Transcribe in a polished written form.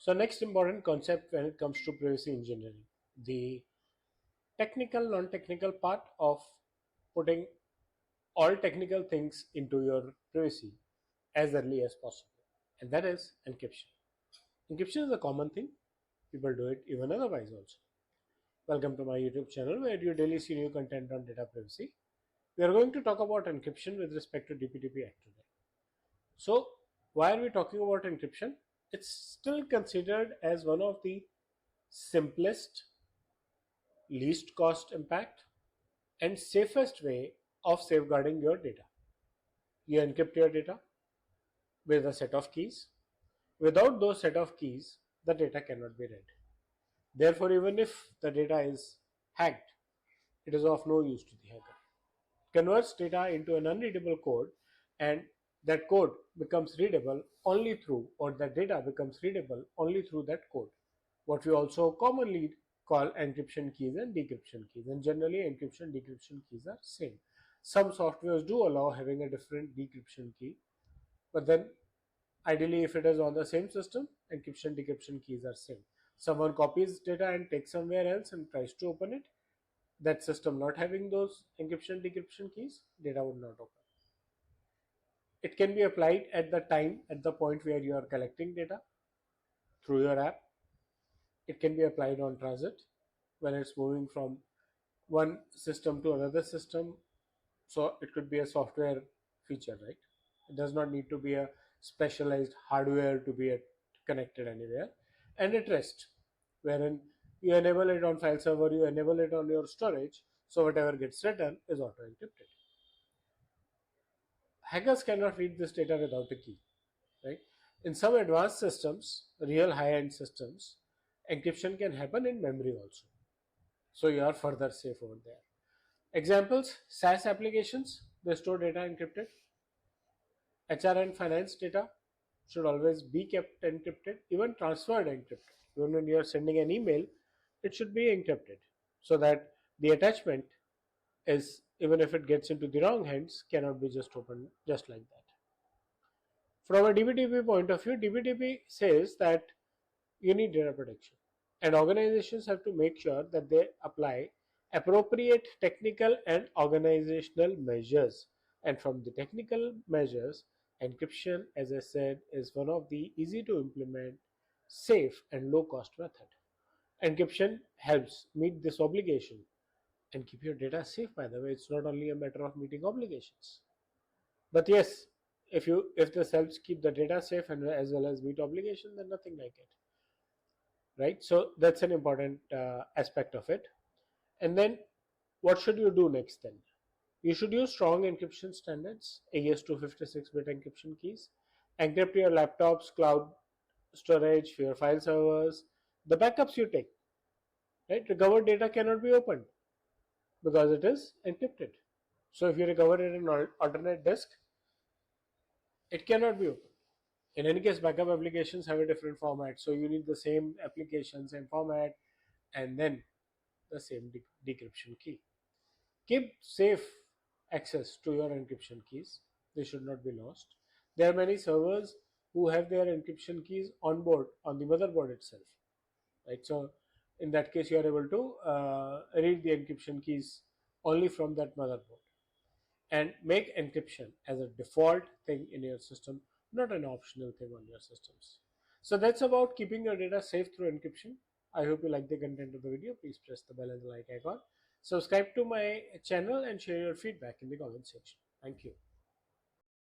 So next important concept when it comes to privacy engineering, the technical, non-technical part of putting all technical things into your privacy as early as possible, and that is encryption. Encryption is a common thing. People do it even otherwise also. Welcome to my YouTube channel where you daily see new content on data privacy. We are going to talk about encryption with respect to DPDP Act today. So, why are we talking about encryption? It's still considered as one of the simplest, least cost impact, and safest way of safeguarding your data. You encrypt your data with a set of keys. Without those set of keys, the data cannot be read. Therefore, even if the data is hacked, it is of no use to the hacker. Converts data into an unreadable code, and that code becomes readable only through, or that data becomes readable only through that code. What we also commonly call encryption keys and decryption keys, and generally encryption decryption keys are same. Some softwares do allow having a different decryption key, but then ideally if it is on the same system, encryption decryption keys are same. Someone copies data and takes somewhere else and tries to open it, that system not having those encryption decryption keys, data would not open. It can be applied at the time, at the point where you are collecting data through your app. It can be applied on transit when it's moving from one system to another system. So it could be a software feature, right? It does not need to be a specialized hardware to be connected anywhere. And at rest, wherein you enable it on file server, you enable it on your storage, so whatever gets written is auto encrypted. Hackers cannot read this data without a key, right? In some advanced systems, real high-end systems, encryption can happen in memory also. So you are further safe over there. Examples: SaaS applications, they store data encrypted. HR and finance data should always be kept encrypted, even transferred encrypted. Even when you are sending an email, it should be encrypted so that the attachment is, even if it gets into the wrong hands, cannot be just opened just like that. From a DPDP point of view, DPDP says that you need data protection, and organizations have to make sure that they apply appropriate technical and organizational measures. And from the technical measures, encryption, as I said, is one of the easy to implement, safe and low cost method. Encryption helps meet this obligation and keep your data safe. By the way, it's not only a matter of meeting obligations, but yes, if this helps keep the data safe and as well as meet obligation, then nothing like it, right? So that's an important aspect of it. And then what should you do next then? You should use strong encryption standards, AES-256-bit encryption keys, encrypt your laptops, cloud storage, your file servers, the backups you take, right? Recovered data cannot be opened because it is encrypted. So if you recover it in an alternate disk, it cannot be opened. In any case, backup applications have a different format, so you need the same application, same format, and then the same decryption key. Keep safe access to your encryption keys. They should not be lost. There are many servers who have their encryption keys on board on the motherboard itself, right? So in that case, you are able to read the encryption keys only from that motherboard, and make encryption as a default thing in your system, not an optional thing on your systems. So that's about keeping your data safe through encryption. I hope you like the content of the video. Please press the bell and the like icon. Subscribe to my channel and share your feedback in the comment section. Thank you.